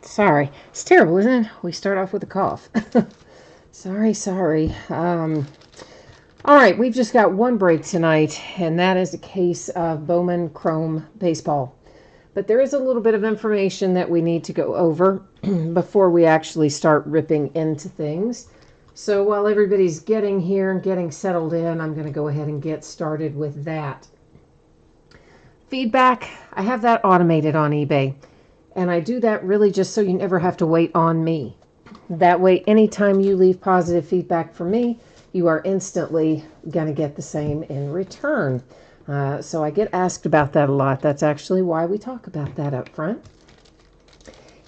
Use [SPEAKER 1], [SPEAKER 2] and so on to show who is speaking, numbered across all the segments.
[SPEAKER 1] Sorry. It's terrible, isn't it? We start off with a cough. Sorry. All right, we've just got one break tonight, and that is a case of Bowman Chrome baseball. But there is a little bit of information that we need to go over before we actually start ripping into things. So while everybody's getting here and getting settled in, I'm going to go ahead and get started with that. Feedback, I have that automated on eBay. And I do that really just so you never have to wait on me. That way, anytime you leave positive feedback from me, you are instantly going to get the same in return. So I get asked about that a lot. That's actually why we talk about that up front.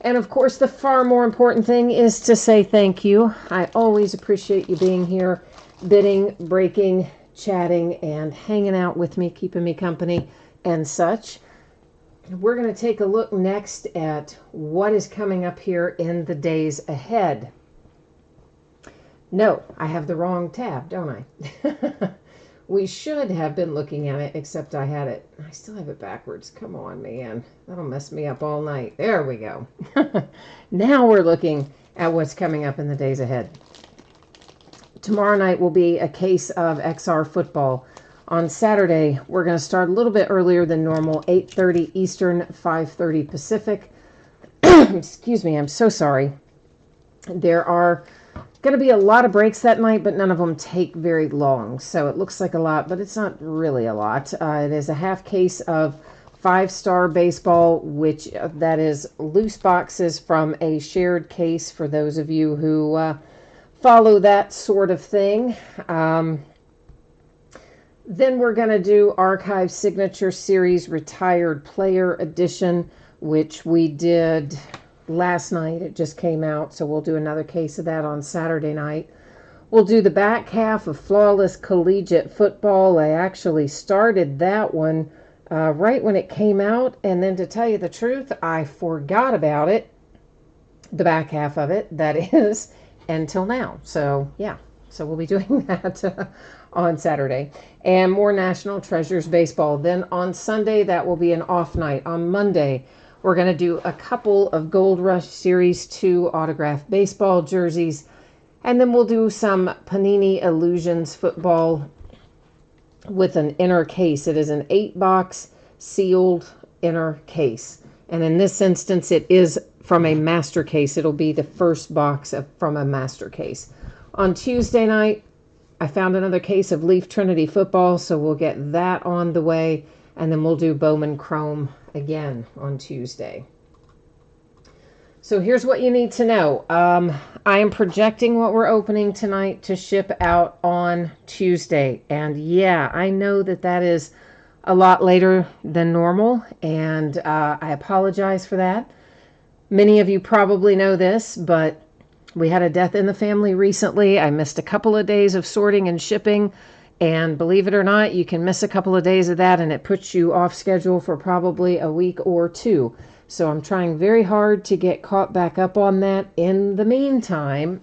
[SPEAKER 1] And of course, the far more important thing is to say thank you. I always appreciate you being here, bidding, breaking, chatting, and hanging out with me, keeping me company and such. We're going to take a look next at what is coming up here in the days ahead. No, I have the wrong tab, don't I? We should have been looking at it, except I still have it backwards. Come on, man. That'll mess me up all night. There we go. Now we're looking at what's coming up in the days ahead. Tomorrow night will be a case of XR football. On Saturday, we're going to start a little bit earlier than normal, 8:30 Eastern, 5:30 Pacific. Excuse me, I'm so sorry. There are going to be a lot of breaks that night, but none of them take very long. So it looks like a lot, but it's not really a lot. It is a half case of 5-star baseball, which that is loose boxes from a shared case for those of you who follow that sort of thing. Then we're going to do Archive Signature Series Retired Player Edition, which we did last night. It just came out, so we'll do another case of that on Saturday night. We'll do the back half of Flawless Collegiate Football. I actually started that one right when it came out, and then to tell you the truth, I forgot about it, the back half of it, that is, until now. So, yeah. So we'll be doing that on Saturday. And more National Treasures baseball. Then on Sunday, that will be an off night. On Monday, we're going to do a couple of Gold Rush Series 2 autographed baseball jerseys. And then we'll do some Panini Illusions football with an inner case. It is an 8-box sealed inner case. And in this instance, it is from a master case. It'll be the first box from a master case. On Tuesday night, I found another case of Leaf Trinity football, so we'll get that on the way, and then we'll do Bowman Chrome again on Tuesday. So here's what you need to know. I am projecting what we're opening tonight to ship out on Tuesday, and yeah, I know that is a lot later than normal, and I apologize for that. Many of you probably know this, but we had a death in the family recently. I missed a couple of days of sorting and shipping. And believe it or not, you can miss a couple of days of that and it puts you off schedule for probably a week or two. So I'm trying very hard to get caught back up on that. In the meantime,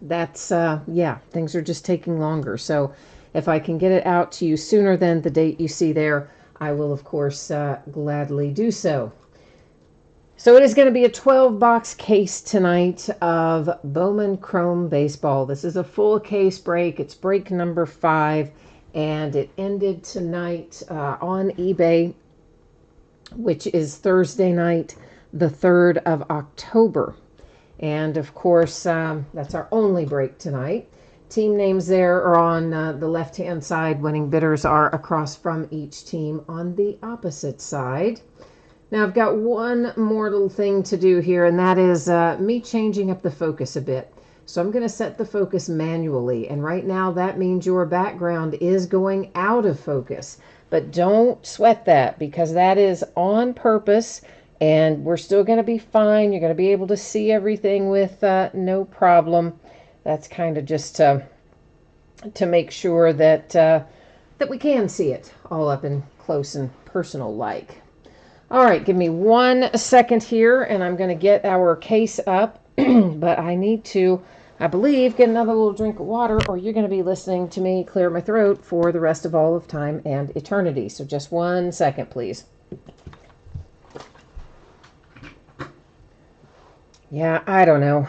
[SPEAKER 1] things are just taking longer. So if I can get it out to you sooner than the date you see there, I will, of course, gladly do so. So it is going to be a 12-box case tonight of Bowman Chrome baseball. This is a full case break. It's break number 5, and it ended tonight on eBay, which is Thursday night, the 3rd of October. And, of course, that's our only break tonight. Team names there are on the left-hand side. Winning bidders are across from each team on the opposite side. Now, I've got one more little thing to do here, and that is me changing up the focus a bit. So I'm going to set the focus manually, and right now that means your background is going out of focus. But don't sweat that, because that is on purpose, and we're still going to be fine. You're going to be able to see everything with no problem. That's kind of just to make sure that we can see it all up and close and personal like. All right, give me 1 second here, and I'm going to get our case up, but I need to, I believe, get another little drink of water, or you're going to be listening to me clear my throat for the rest of all of time and eternity. So just 1 second, please. Yeah, I don't know.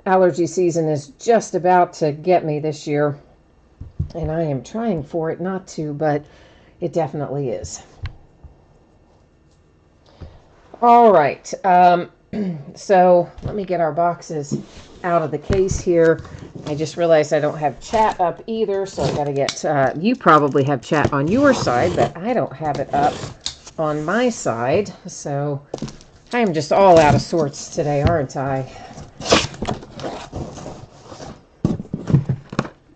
[SPEAKER 1] Allergy season is just about to get me this year, and I am trying for it not to, but it definitely is. All right. So let me get our boxes out of the case here. I just realized I don't have chat up either, so I got to get, you probably have chat on your side, but I don't have it up on my side. So I am just all out of sorts today, aren't I?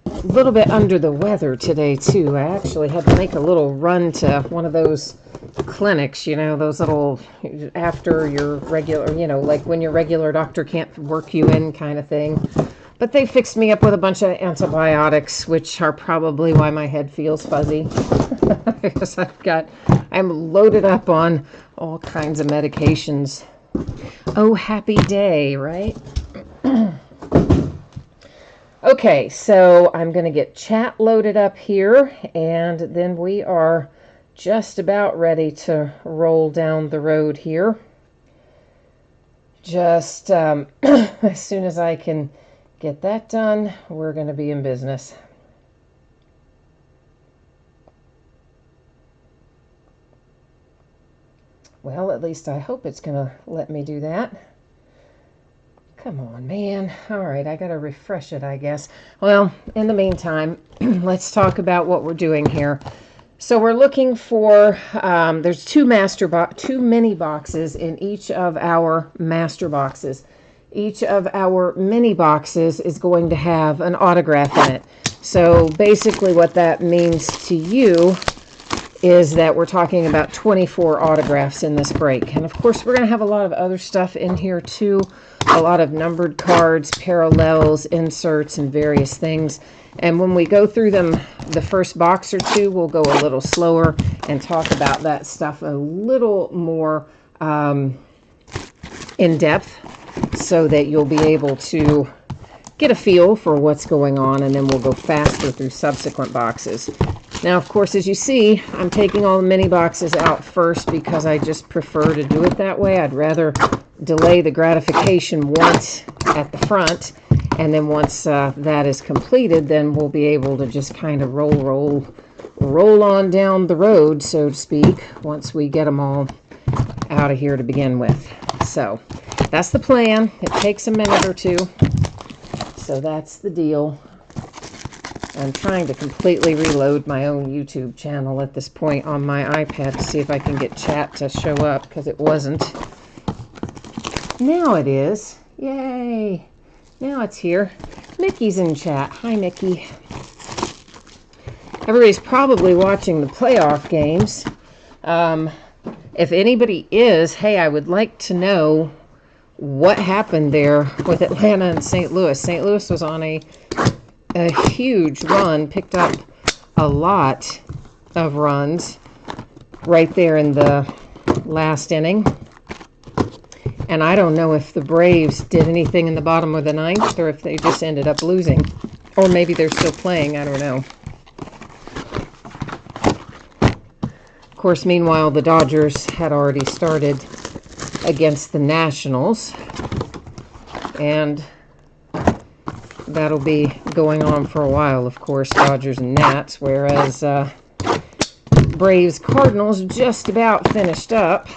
[SPEAKER 1] A little bit under the weather today, too. I actually had to make a little run to one of those clinics, those little after your regular, like when your regular doctor can't work you in kind of thing. But they fixed me up with a bunch of antibiotics, which are probably why my head feels fuzzy. Because I'm loaded up on all kinds of medications. Oh, happy day, right? Okay, so I'm going to get chat loaded up here, and then we are just about ready to roll down the road here. Just as soon as I can get that done, we're going to be in business. Well, at least I hope it's going to let me do that. Come on, man. All right, I got to refresh it, I guess. Well, in the meantime, let's talk about what we're doing here. So we're looking for, there's two mini boxes in each of our master boxes. Each of our mini boxes is going to have an autograph in it. So basically what that means to you is that we're talking about 24 autographs in this break. And of course, we're going to have a lot of other stuff in here too. A lot of numbered cards, parallels, inserts, and various things. And when we go through them, the first box or two, we'll go a little slower and talk about that stuff a little more in depth so that you'll be able to get a feel for what's going on, and then we'll go faster through subsequent boxes. Now, of course, as you see, I'm taking all the mini boxes out first because I just prefer to do it that way. I'd rather delay the gratification once at the front, and then once that is completed, then we'll be able to just kind of roll on down the road, so to speak, once we get them all out of here to begin with. So that's the plan. It takes a minute or two. So that's the deal. I'm trying to completely reload my own YouTube channel at this point on my iPad to see if I can get chat to show up, because it wasn't. Now it is. Yay! Now it's here. Mickey's in chat. Hi, Mickey. Everybody's probably watching the playoff games. If anybody is, hey, I would like to know what happened there with Atlanta and St. Louis. St. Louis was on a huge run, picked up a lot of runs right there in the last inning. And I don't know if the Braves did anything in the bottom of the ninth or if they just ended up losing. Or maybe they're still playing, I don't know. Of course, meanwhile, the Dodgers had already started against the Nationals. And that'll be going on for a while, of course, Dodgers and Nats, whereas Braves Cardinals just about finished up.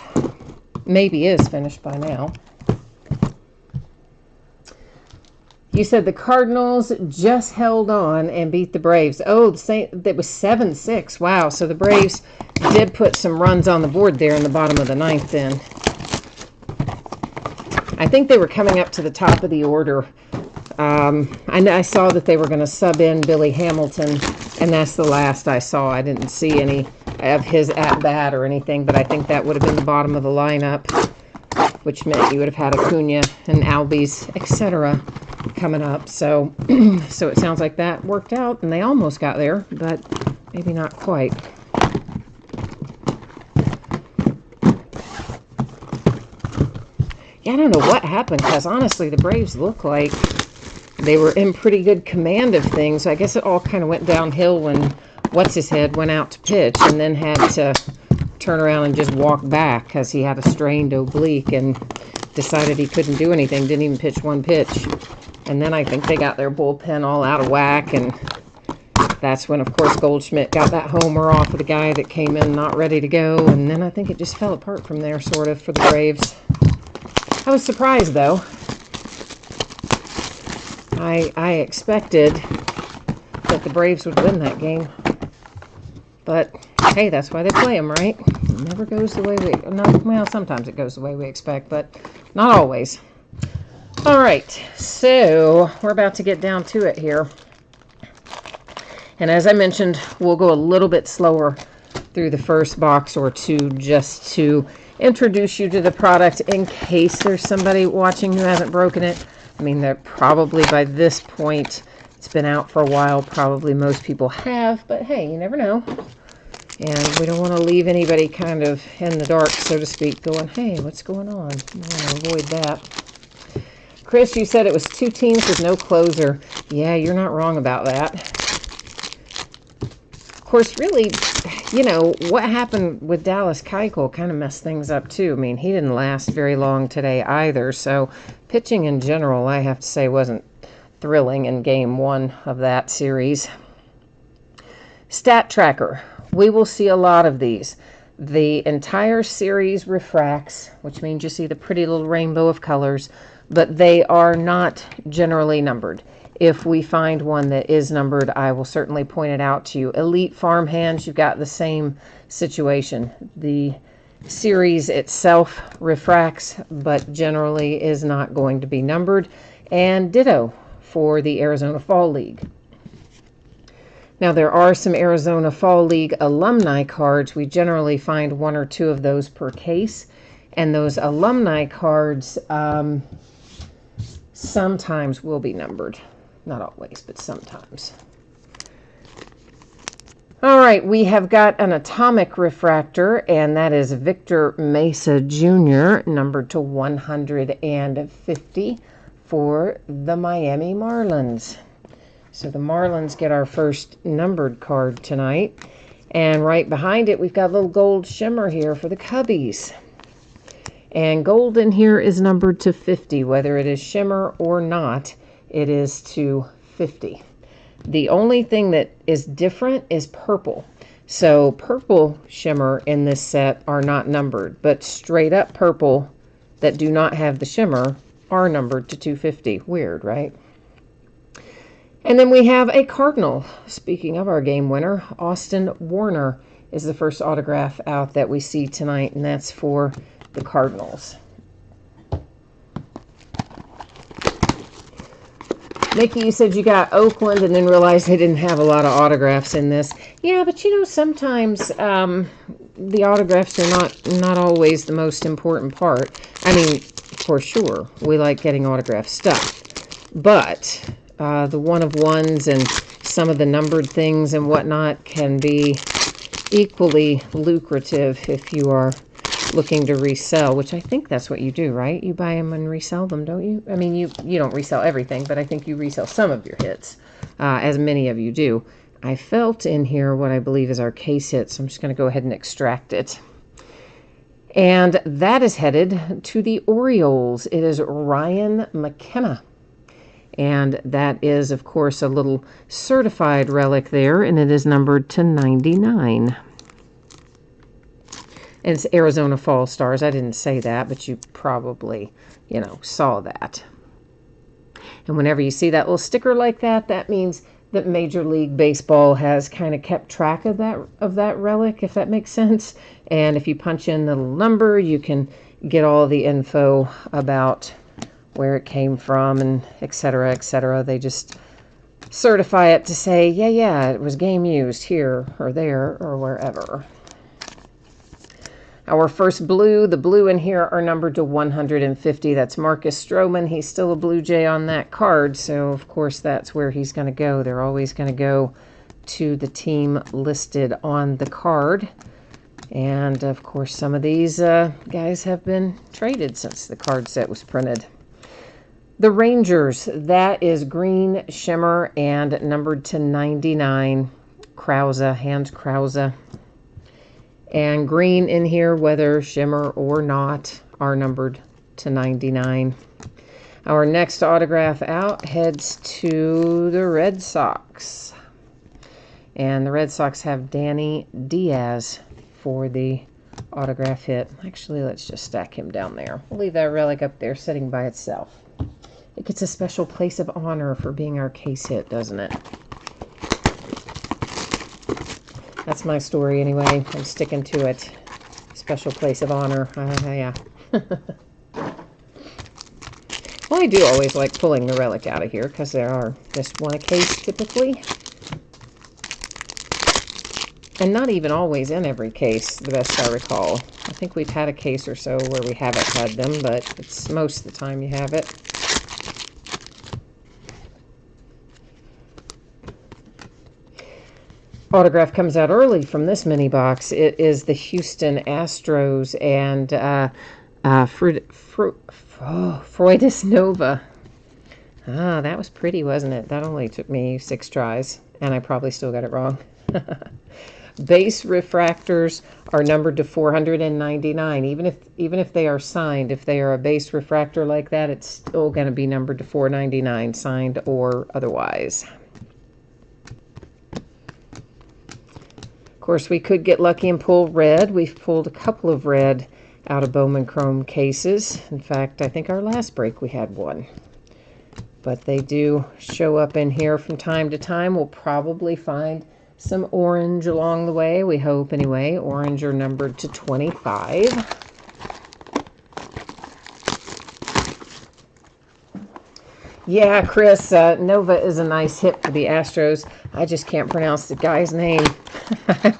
[SPEAKER 1] Maybe is finished by now. You said the Cardinals just held on and beat the Braves. Oh, that was 7-6. Wow, so the Braves did put some runs on the board there in the bottom of the ninth then. I think they were coming up to the top of the order. I saw that they were going to sub in Billy Hamilton, and that's the last I saw. I didn't see any of his at-bat or anything, but I think that would have been the bottom of the lineup, which meant you would have had Acuna and Albies, etc. coming up. So, so it sounds like that worked out, and they almost got there, but maybe not quite. Yeah, I don't know what happened, because honestly, the Braves look like they were in pretty good command of things. I guess it all kind of went downhill when What's-His-Head went out to pitch and then had to turn around and just walk back because he had a strained oblique and decided he couldn't do anything, didn't even pitch one pitch. And then I think they got their bullpen all out of whack, and that's when, of course, Goldschmidt got that homer off of the guy that came in not ready to go, and then I think it just fell apart from there, sort of, for the Braves. I was surprised, though. I expected that the Braves would win that game. But, hey, that's why they play them, right? It never goes the way well, sometimes it goes the way we expect, but not always. All right, so we're about to get down to it here. And as I mentioned, we'll go a little bit slower through the first box or two just to introduce you to the product in case there's somebody watching who hasn't broken it. I mean, they're probably by this point, it's been out for a while, probably most people have, but hey, you never know. And we don't want to leave anybody kind of in the dark, so to speak, going, hey, what's going on? We want to avoid that. Chris, you said it was 2 teams with no closer. Yeah, you're not wrong about that. Of course, really, you know, what happened with Dallas Keuchel kind of messed things up, too. I mean, he didn't last very long today either, so pitching in general, I have to say, wasn't thrilling in Game 1 of that series. Stat Tracker. We will see a lot of these. The entire series refracts, which means you see the pretty little rainbow of colors, but they are not generally numbered. If we find one that is numbered, I will certainly point it out to you. Elite Farmhands, you've got the same situation. The series itself refracts, but generally is not going to be numbered. And ditto for the Arizona Fall League. Now, there are some Arizona Fall League alumni cards. We generally find 1 or 2 of those per case. And those alumni cards sometimes will be numbered. Not always, but sometimes. All right, we have got an atomic refractor, and that is Victor Mesa Jr., numbered to 150 for the Miami Marlins. So the Marlins get our first numbered card tonight. And right behind it, we've got a little gold shimmer here for the Cubbies. And gold in here is numbered to 50, whether it is shimmer or not. It is to 50. The only thing that is different is purple. So purple shimmer in this set are not numbered, but straight up purple that do not have the shimmer are numbered to 250. Weird, right? And then we have a Cardinal. Speaking of our game winner, Austin Warner is the first autograph out that we see tonight, and that's for the Cardinals. Nikki, you said you got Oakland and then realized they didn't have a lot of autographs in this. Yeah, but you know, sometimes the autographs are not always the most important part. I mean, for sure, we like getting autographed stuff. But the one-of-ones and some of the numbered things and whatnot can be equally lucrative if you are looking to resell, which I think that's what you do, right? You buy them and resell them, don't you? I mean, you don't resell everything, but I think you resell some of your hits, as many of you do. I felt in here what I believe is our case hit, so I'm just going to go ahead and extract it. And that is headed to the Orioles. It is Ryan McKenna. And that is, of course, a little certified relic there, and it is numbered to 99. And it's Arizona Fall Stars. I didn't say that, but you probably, you know, saw that. And whenever you see that little sticker like that, that means that Major League Baseball has kind of kept track of that relic, if that makes sense. And if you punch in the little number, you can get all the info about where it came from and et cetera, et cetera. They just certify it to say, yeah, it was game used here or there or wherever. Our first blue, the blue in here are numbered to 150. That's Marcus Stroman. He's still a Blue Jay on that card, so of course that's where he's going to go. They're always going to go to the team listed on the card. And of course some of these guys have been traded since the card set was printed. The Rangers, that is green shimmer and numbered to 99. Krause, Hans Krause. And green in here, whether shimmer or not, are numbered to 99. Our next autograph out heads to the Red Sox. And the Red Sox have Danny Diaz for the autograph hit. Actually, let's just stack him down there. We'll leave that relic up there sitting by itself. It gets a special place of honor for being our case hit, doesn't it? That's my story anyway. I'm sticking to it. Special place of honor. Yeah. Well, I do always like pulling the relic out of here because there are just one a case typically. And not even always in every case, the best I recall. I think we've had a case or so where we haven't had them, but it's most of the time you have it. Autograph comes out early from this mini box. It is the Houston Astros and Freudis Nova. Ah, that was pretty, wasn't it? That only took me 6 tries, and I probably still got it wrong. Base refractors are numbered to 499. Even if they are signed, if they are a base refractor like that, it's still going to be numbered to 499, signed or otherwise. Of course, we could get lucky and pull red. We've pulled a couple of red out of Bowman Chrome cases. In fact, I think our last break we had one. But they do show up in here from time to time. We'll probably find some orange along the way, we hope anyway. Orange are numbered to 25. Yeah, Chris, Nova is a nice hit for the Astros. I just can't pronounce the guy's name. I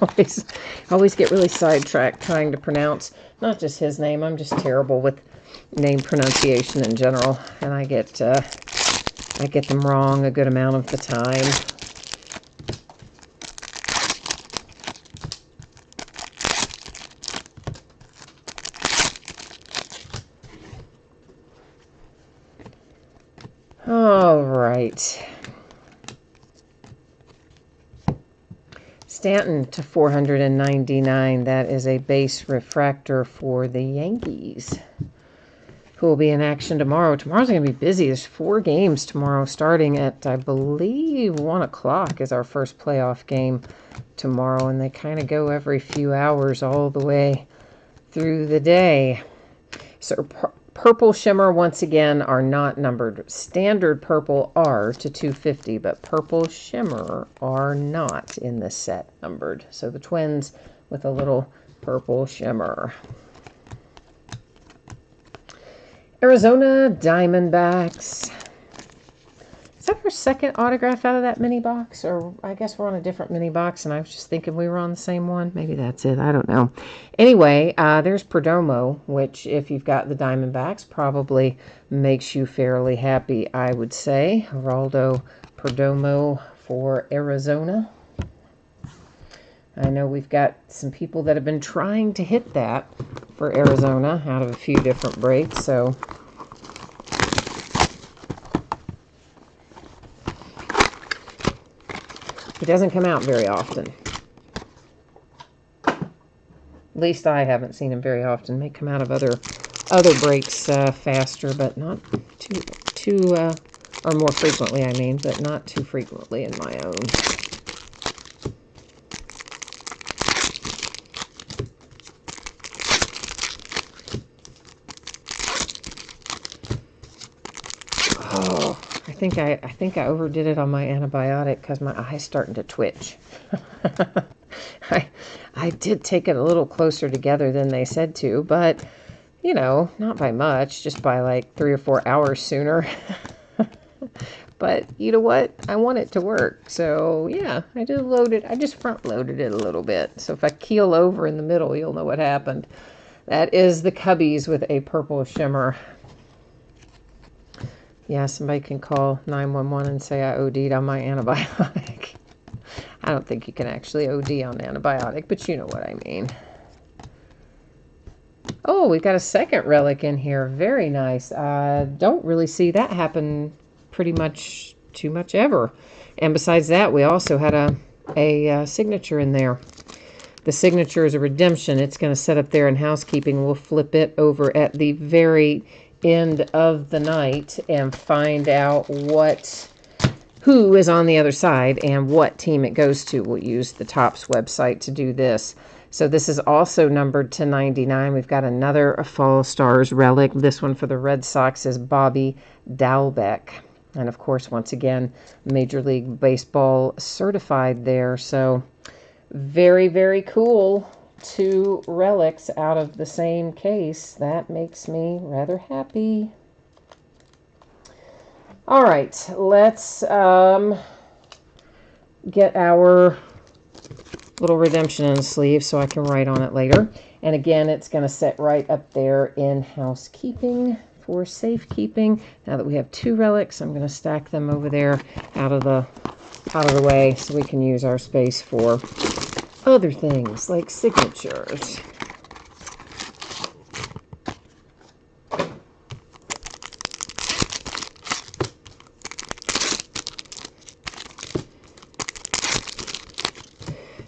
[SPEAKER 1] always get really sidetracked trying to pronounce not just his name. I'm just terrible with name pronunciation in general, and I get them wrong a good amount of the time. All right. Stanton to 499. That is a base refractor for the Yankees, who will be in action tomorrow. Tomorrow's going to be busy. There's 4 games tomorrow, starting at, I believe, 1 o'clock is our first playoff game tomorrow, and they kind of go every few hours all the way through the day. So Purple Shimmer, once again, are not numbered. Standard Purple are to 250, but Purple Shimmer are not in this set numbered. So the Twins with a little Purple Shimmer. Arizona Diamondbacks. Is that our second autograph out of that mini box? Or I guess we're on a different mini box, and I was just thinking we were on the same one. Maybe that's it. I don't know. Anyway, there's Perdomo, which, if you've got the Diamondbacks, probably makes you fairly happy, I would say. Geraldo Perdomo for Arizona. I know we've got some people that have been trying to hit that for Arizona out of a few different breaks, so it doesn't come out very often. At least I haven't seen him very often. May come out of other breaks faster, but not too or more frequently, I mean, but not too frequently in my own. I think I overdid it on my antibiotic because my eye's starting to twitch. I did take it a little closer together than they said to, but, you know, not by much, just by like 3 or 4 hours sooner. But you know what? I want it to work. So, yeah, I just front-loaded it a little bit. So if I keel over in the middle, you'll know what happened. That is the Cubbies with a Purple Shimmer. Yeah, somebody can call 911 and say I OD'd on my antibiotic. I don't think you can actually OD on antibiotic, but you know what I mean. Oh, we've got a second relic in here. Very nice. Don't really see that happen pretty much too much ever. And besides that, we also had a signature in there. The signature is a redemption. It's going to set up there in housekeeping. We'll flip it over at the very end of the night and find out who is on the other side and what team it goes to. We'll use the Topps website to do this. So this is also numbered to 99. We've got another Fall Stars relic. This one for the Red Sox is Bobby Dalbec. And of course, once again, Major League Baseball certified there. So very, very cool. 2 relics out of the same case. That makes me rather happy. All right, let's get our little redemption in the sleeve so I can write on it later. And again, it's going to sit right up there in housekeeping for safekeeping. Now that we have 2 relics, I'm going to stack them over there out of the way so we can use our space for other things like signatures.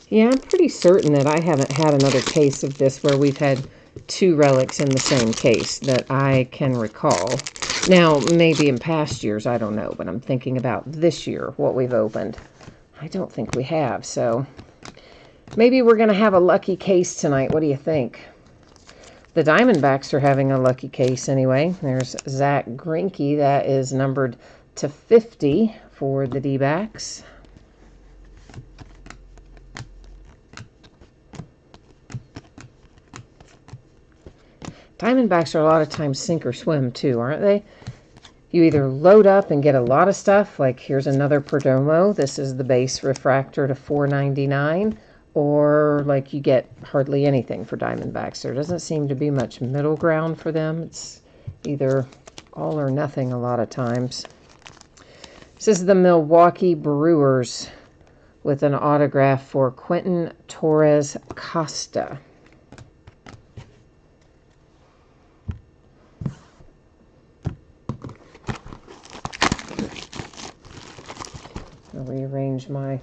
[SPEAKER 1] Yeah, I'm pretty certain that I haven't had another case of this where we've had 2 relics in the same case that I can recall. Now, maybe in past years, I don't know, but I'm thinking about this year, what we've opened. I don't think we have, so maybe we're going to have a lucky case tonight. What do you think? The Diamondbacks are having a lucky case anyway. There's Zach Greinke. That is numbered to 50 for the D-backs. Diamondbacks are a lot of times sink or swim too, aren't they? You either load up and get a lot of stuff, like here's another Perdomo. This is the base refractor to $4.99, or like you get hardly anything for Diamondbacks. There doesn't seem to be much middle ground for them. It's either all or nothing a lot of times. This is the Milwaukee Brewers with an autograph for Quentin Torres Costa. I'll rearrange my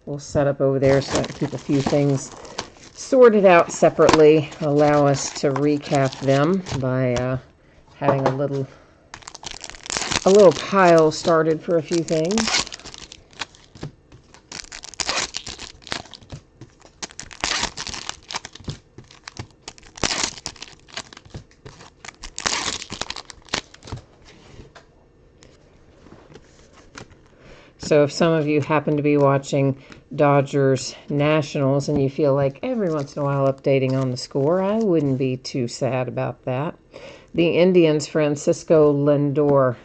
[SPEAKER 1] little setup over there so I can keep a few things sorted out separately. Allow us to recap them by having a little pile started for a few things. So if some of you happen to be watching Dodgers Nationals and you feel like every once in a while updating on the score, I wouldn't be too sad about that. The Indians, Francisco Lindor,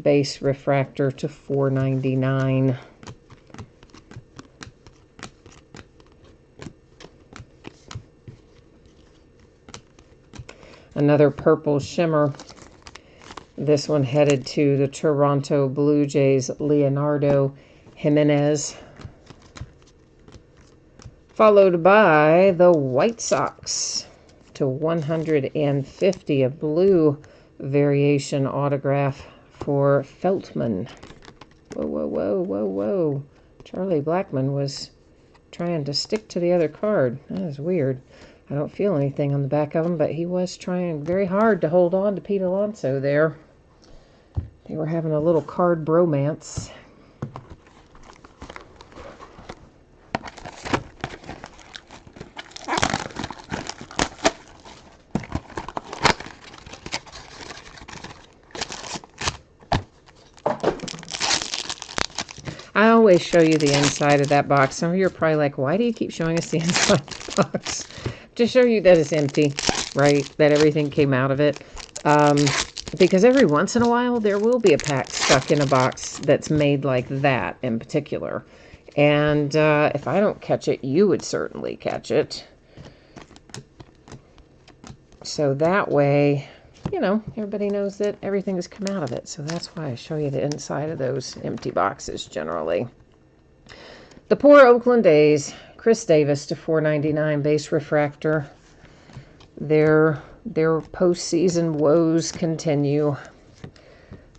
[SPEAKER 1] base refractor to $4.99. Another purple shimmer. This one headed to the Toronto Blue Jays, Leonardo Jimenez. Followed by the White Sox to 150, a blue variation autograph for Feltman. Whoa, whoa, whoa, whoa, whoa. Charlie Blackmon was trying to stick to the other card. That is weird. I don't feel anything on the back of him, but he was trying very hard to hold on to Pete Alonso there. They were having a little card bromance. I always show you the inside of that box. Some of you are probably like, why do you keep showing us the inside of the box? To show you that it's empty, right? That everything came out of it. Because every once in a while, there will be a pack stuck in a box that's made like that in particular. And if I don't catch it, you would certainly catch it. So that way, you know, everybody knows that everything has come out of it. So that's why I show you the inside of those empty boxes generally. The poor Oakland A's, Chris Davis to $4.99 base refractor. Their postseason woes continue.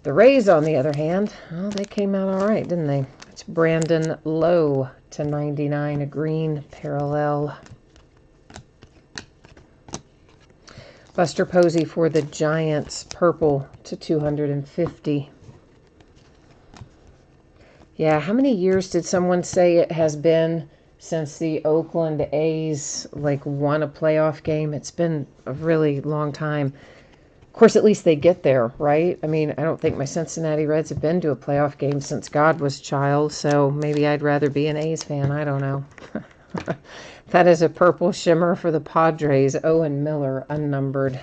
[SPEAKER 1] The Rays, on the other hand, well, they came out all right, didn't they? It's Brandon Lowe to 99, a green parallel. Buster Posey for the Giants, purple to 250. Yeah, how many years did someone say it has been since the Oakland A's won a playoff game? It's been a really long time. Of course, at least they get there, right? I mean, I don't think my Cincinnati Reds have been to a playoff game since God was child, so maybe I'd rather be an A's fan. I don't know. That is a purple shimmer for the Padres. Owen Miller, unnumbered.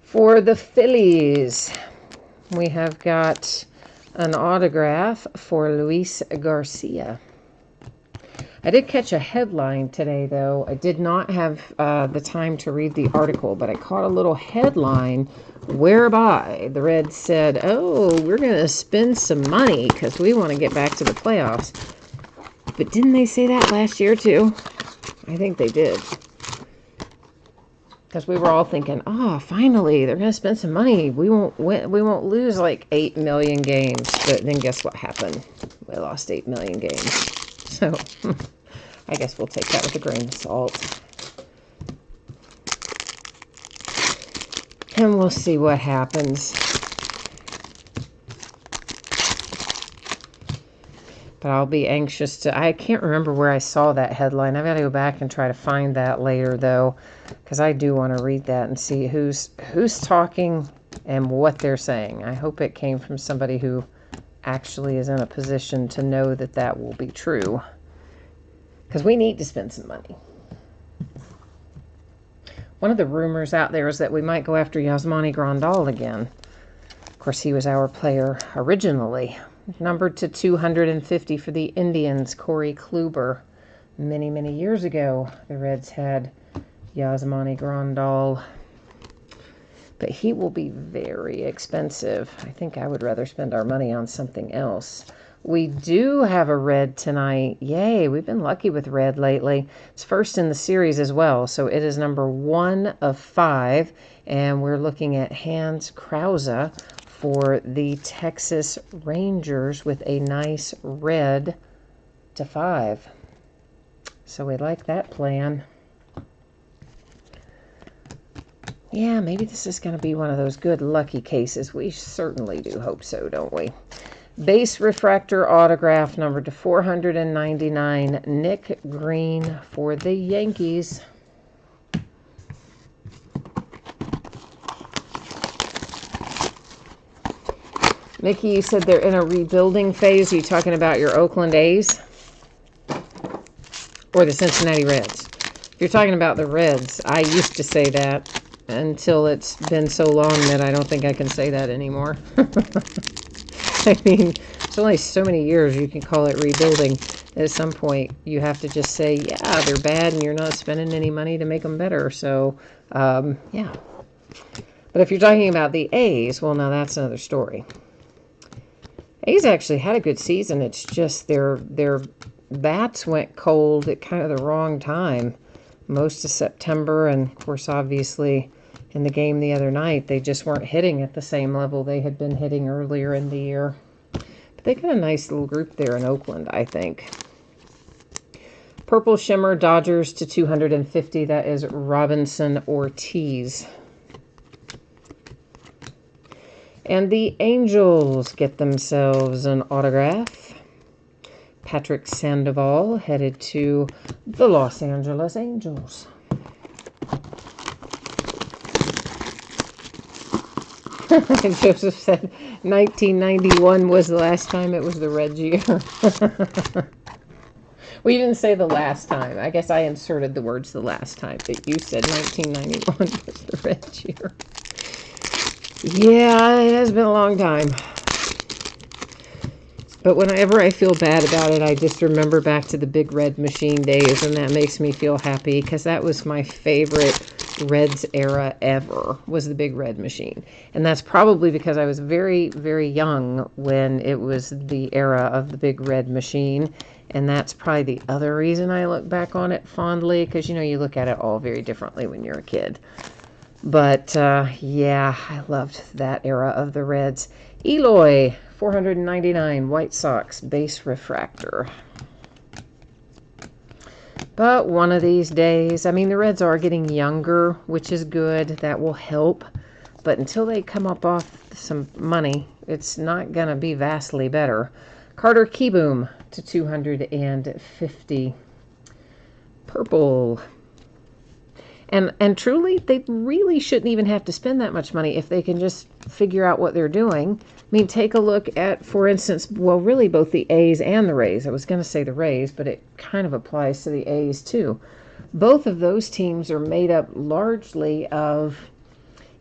[SPEAKER 1] For the Phillies, we have got an autograph for Luis Garcia. I did catch a headline today, though. I did not have the time to read the article, but I caught a little headline whereby the Reds said, oh, we're going to spend some money because we want to get back to the playoffs. But didn't they say that last year, too? I think they did. Because we were all thinking, oh, finally, they're going to spend some money. We won't lose 8 million games. But then guess what happened? We lost 8 million games. So I guess we'll take that with a grain of salt. And we'll see what happens. But I'll be anxious to... I can't remember where I saw that headline. I've got to go back and try to find that later, though, because I do want to read that and see who's talking and what they're saying. I hope it came from somebody who actually is in a position to know that that will be true, because we need to spend some money. One of the rumors out there is that we might go after Yasmani Grandal again. Of course, he was our player originally. Numbered to 250 for the Indians, Corey Kluber. Many, many years ago, the Reds had Yasmani Grandal. But he will be very expensive. I think I would rather spend our money on something else. We do have a red tonight. Yay, we've been lucky with red lately. It's first in the series as well, so it is number 1 of 5. And we're looking at Hans Krause for the Texas Rangers with a nice red to 5. So we like that plan. Yeah, maybe this is going to be one of those good lucky cases. We certainly do hope so, don't we? Base refractor autograph number to 499, Nick Green for the Yankees. Mickey, you said they're in a rebuilding phase. Are you talking about your Oakland A's or the Cincinnati Reds? If you're talking about the Reds, I used to say that until it's been so long that I don't think I can say that anymore. I mean, it's only so many years you can call it rebuilding. At some point, you have to just say, yeah, they're bad and you're not spending any money to make them better. So, yeah. But if you're talking about the A's, well, now that's another story. A's actually had a good season. It's just their bats went cold at kind of the wrong time. Most of September, and of course, obviously, in the game the other night, they just weren't hitting at the same level they had been hitting earlier in the year. But they got a nice little group there in Oakland, I think. Purple Shimmer, Dodgers to 250. That is Robinson Ortiz. And the Angels get themselves an autograph. Patrick Sandoval headed to the Los Angeles Angels. Joseph said 1991 was the last time it was the red year. We didn't say the last time. I guess I inserted the words the last time, but you said 1991 was the red year. Yeah, it has been a long time. But whenever I feel bad about it, I just remember back to the Big Red Machine days, and that makes me feel happy, because that was my favorite Reds era ever, was the Big Red Machine. And that's probably because I was very, very young when it was the era of the Big Red Machine. And that's probably the other reason I look back on it fondly, because, you know, you look at it all very differently when you're a kid. But, yeah, I loved that era of the Reds. Eloy, 499, White Sox, base refractor. But one of these days, I mean, the Reds are getting younger, which is good. That will help. But until they come up off some money, it's not going to be vastly better. Carter Kieboom to 250. Purple. And truly, they really shouldn't even have to spend that much money if they can just figure out what they're doing. I mean, take a look at, for instance, well, really both the A's and the Rays. I was going to say the Rays, but it kind of applies to the A's too. Both of those teams are made up largely of,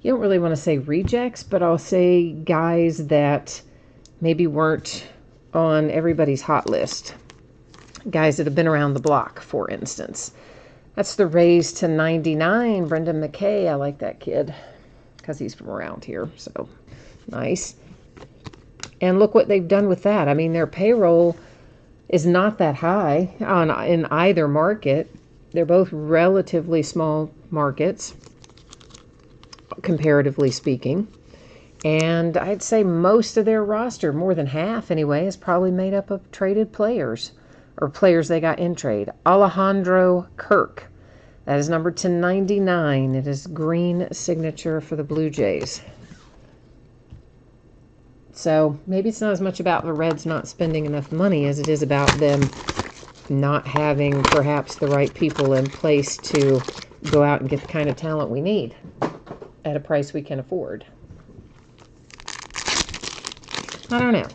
[SPEAKER 1] you don't really want to say rejects, but I'll say guys that maybe weren't on everybody's hot list. Guys that have been around the block, for instance. That's the Rays to 99. Brendan McKay, I like that kid because he's from around here, so nice. And look what they've done with that. I mean, their payroll is not that high in either market. They're both relatively small markets, comparatively speaking. And I'd say most of their roster, more than half anyway, is probably made up of traded players or players they got in trade. Alejandro Kirk. That is numbered to 99. It is green signature for the Blue Jays. So maybe it's not as much about the Reds not spending enough money as it is about them not having perhaps the right people in place to go out and get the kind of talent we need at a price we can afford. I don't know.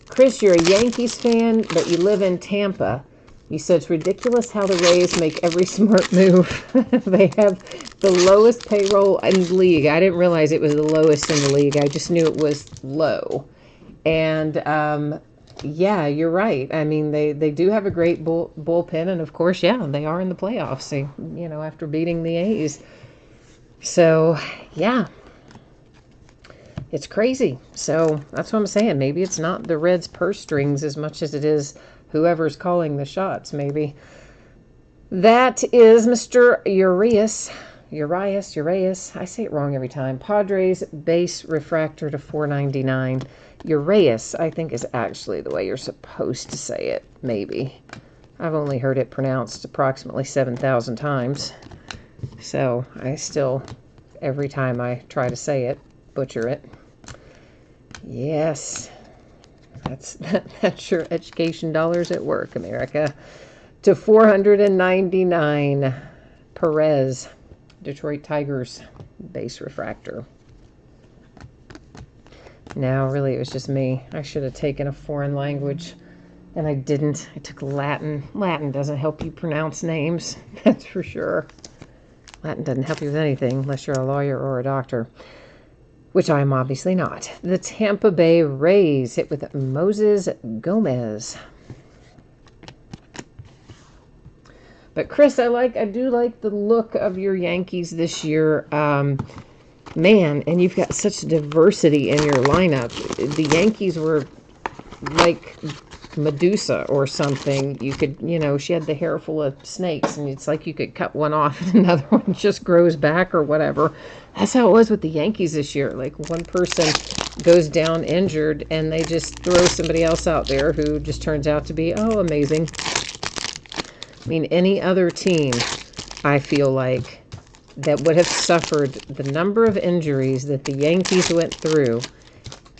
[SPEAKER 1] Chris, you're a Yankees fan, but you live in Tampa. You said it's ridiculous how the Rays make every smart move. They have the lowest payroll in the league. I didn't realize it was the lowest in the league. I just knew it was low. And, yeah, you're right. I mean, they do have a great bullpen. And, of course, yeah, they are in the playoffs, you know, after beating the A's. So, yeah. It's crazy. So that's what I'm saying. Maybe it's not the Reds' purse strings as much as it is whoever's calling the shots, maybe. That is Mr. Urias. I say it wrong every time. Padres base refractor to 499. Urias, I think, is actually the way you're supposed to say it, maybe. I've only heard it pronounced approximately 7,000 times. So I still, every time I try to say it, butcher it. Yes, that's your education dollars at work, America. To 499, Perez, Detroit Tigers, base refractor. Now, really, it was just me. I should have taken a foreign language, and I didn't. I took Latin. Latin doesn't help you pronounce names, that's for sure. Latin doesn't help you with anything unless you're a lawyer or a doctor, which I am obviously not. The Tampa Bay Rays hit with Moses Gomez. But Chris, I do like the look of your Yankees this year. Man, and you've got such diversity in your lineup. The Yankees were like Medusa or something. You could, you know, she had the hair full of snakes, and it's like you could cut one off and another one just grows back or whatever. That's how it was with the Yankees this year. Like, one person goes down injured, and they just throw somebody else out there who just turns out to be, oh, amazing. I mean, any other team, I feel like, that would have suffered the number of injuries that the Yankees went through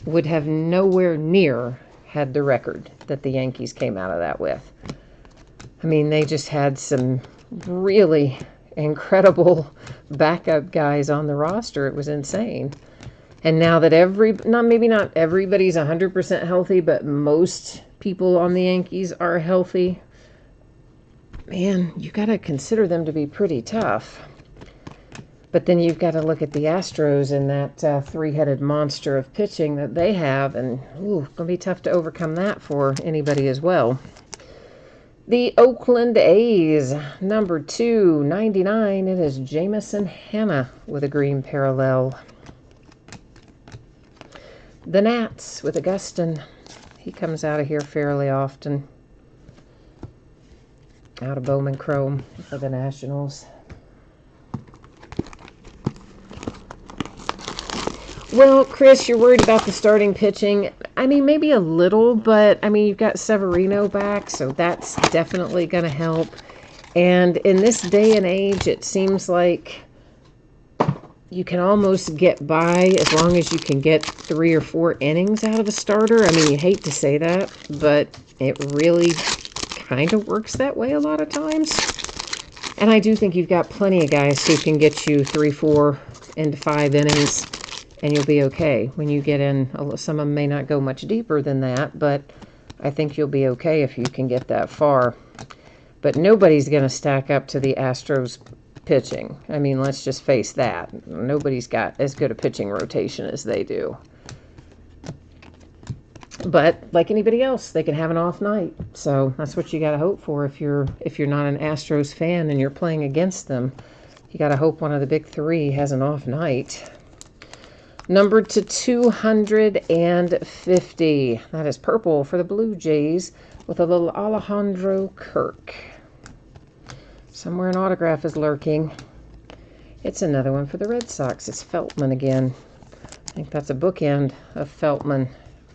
[SPEAKER 1] would have nowhere near had the record that the Yankees came out of that with. I mean, they just had some really incredible backup guys on the roster. It was insane. And now that maybe not everybody's 100% healthy, but most people on the Yankees are healthy, man, you got to consider them to be pretty tough. But then you've got to look at the Astros and that three-headed monster of pitching that they have, and it's going to be tough to overcome that for anybody as well. The Oakland A's, number 299, it is Jameson Hannah with a green parallel. The Nats with Augustin. He comes out of here fairly often. Out of Bowman Chrome for the Nationals. Well, Chris, you're worried about the starting pitching. I mean, maybe a little, but I mean, you've got Severino back, so that's definitely going to help. And in this day and age, it seems like you can almost get by as long as you can get 3 or 4 innings out of a starter. I mean, you hate to say that, but it really kind of works that way a lot of times. And I do think you've got plenty of guys who can get you 3, 4 into 5 innings, and you'll be okay. When you get in, some of them may not go much deeper than that, but I think you'll be okay if you can get that far. But nobody's going to stack up to the Astros pitching. I mean, let's just face that. Nobody's got as good a pitching rotation as they do. But like anybody else, they can have an off night. So that's what you got to hope for if you're not an Astros fan and you're playing against them. You got to hope one of the big three has an off night. Numbered to 250. That is purple for the Blue Jays with a little Alejandro Kirk. Somewhere an autograph is lurking. It's another one for the Red Sox. It's Feltman again. I think that's a bookend of Feltman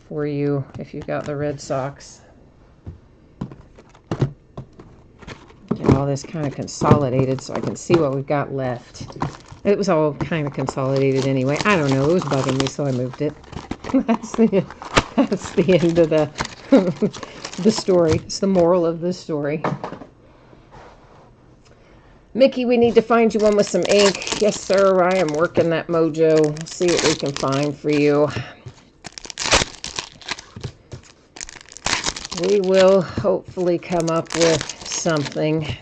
[SPEAKER 1] for you if you got the Red Sox. Get all this kind of consolidated so I can see what we've got left. It was all kind of consolidated anyway. I don't know. It was bugging me, so I moved it. That's the end of the story. It's the moral of the story. Mickey, we need to find you one with some ink. Yes, sir. I am working that mojo. We'll see what we can find for you. We will hopefully come up with something.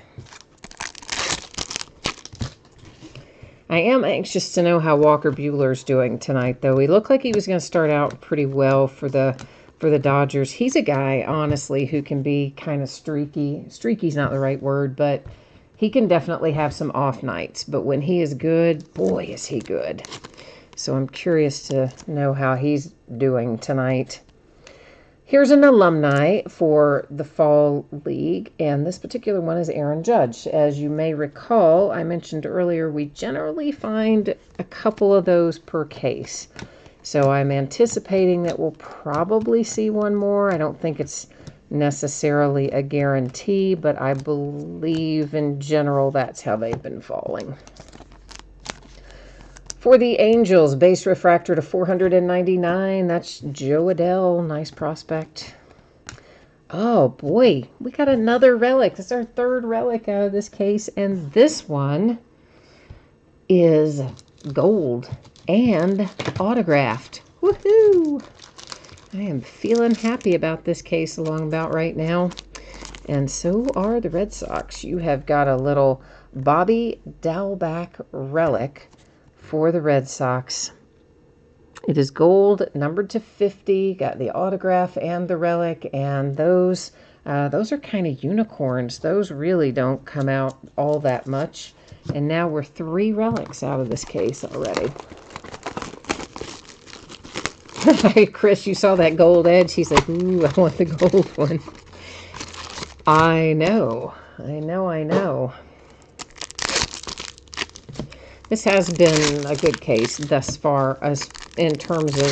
[SPEAKER 1] I am anxious to know how Walker Buehler's doing tonight, though. He looked like he was going to start out pretty well for the Dodgers. He's a guy, honestly, who can be kind of streaky. Streaky's not the right word, but he can definitely have some off nights. But when he is good, boy, is he good. So I'm curious to know how he's doing tonight. Here's an alumni for the Fall League, and this particular one is Aaron Judge. As you may recall, I mentioned earlier, we generally find a couple of those per case. So I'm anticipating that we'll probably see one more. I don't think it's necessarily a guarantee, but I believe in general that's how they've been falling. For the Angels, base refractor to 499. That's Joe Adell. Nice prospect. Oh, boy. We got another relic. This is our third relic out of this case. And this one is gold and autographed. Woohoo! I am feeling happy about this case along about right now. And so are the Red Sox. You have got a little Bobby Dalbec relic for the Red Sox. It is gold, numbered to 50, got the autograph and the relic, and those are kind of unicorns. Those really don't come out all that much. And now we're 3 relics out of this case already. Chris, you saw that gold edge. He's like, ooh, I want the gold one. I know. This has been a good case thus far as in terms of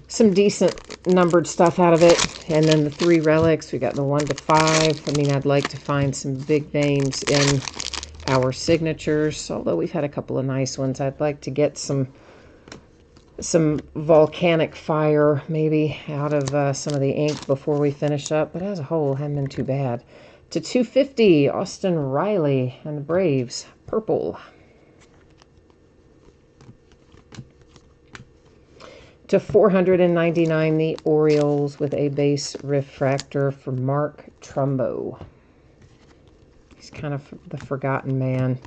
[SPEAKER 1] some decent numbered stuff out of it. And then the 3 relics, we got the 1 to 5. I mean, I'd like to find some big names in our signatures, although we've had a couple of nice ones. I'd like to get some volcanic fire maybe out of some of the ink before we finish up. But as a whole, hasn't been too bad. To 250, Austin Riley and the Braves, purple. To 499, the Orioles with a base refractor for Mark Trumbo. He's kind of the forgotten man.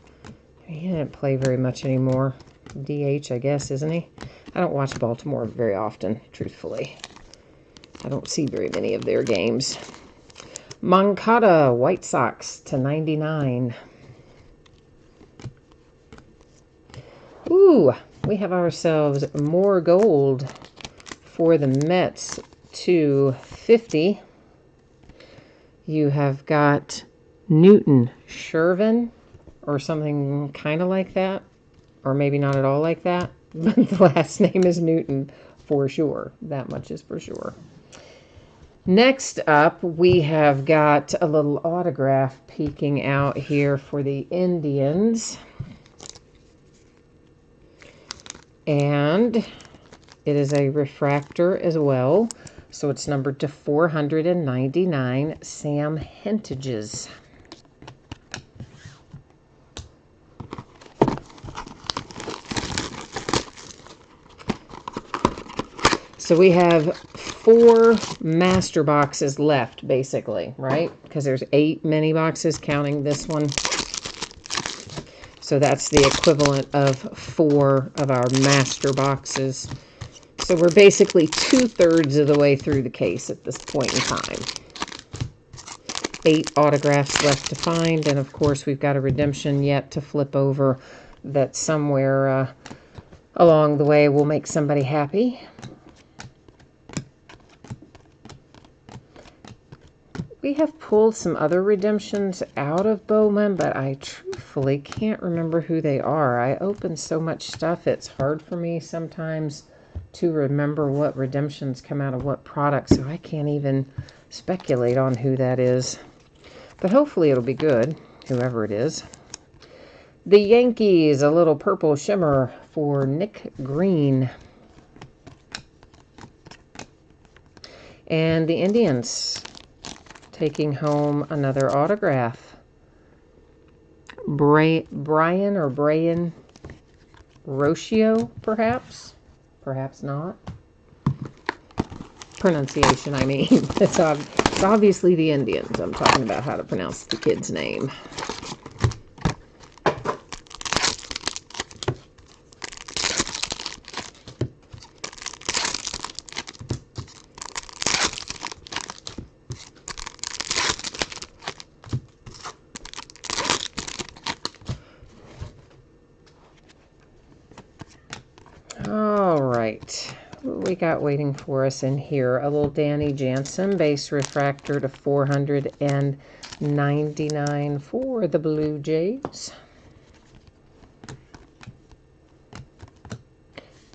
[SPEAKER 1] He didn't play very much anymore. DH, I guess, isn't he? I don't watch Baltimore very often, truthfully. I don't see very many of their games. Moncada, White Sox to 99. Ooh, we have ourselves more gold for the Mets to 50. You have got Newton Shervin or something kind of like that, or maybe not at all like that, but the last name is Newton. for sure. That much is for sure. Next up, we have got a little autograph peeking out here for the Indians. And it is a refractor as well. So it's numbered to 499, Sam Hentages. So we have 4 master boxes left, basically, right? Because there's 8 mini boxes counting this one. So that's the equivalent of 4 of our master boxes. So we're basically 2/3 of the way through the case at this point in time. 8 autographs left to find, and of course we've got a redemption yet to flip over that somewhere along the way will make somebody happy. We have pulled some other redemptions out of Bowman, but I truthfully can't remember who they are. I open so much stuff, it's hard for me sometimes to remember what redemptions come out of what products, so I can't even speculate on who that is. But hopefully it'll be good, whoever it is. The Yankees, a little purple shimmer for Nick Green. And the Indians taking home another autograph. Brian Rocchio, perhaps? Perhaps not. Pronunciation, I mean. It's obviously the Indians. I'm talking about how to pronounce the kid's name. All right, what we got waiting for us in here? A little Danny Jansen base refractor to 499 for the Blue Jays.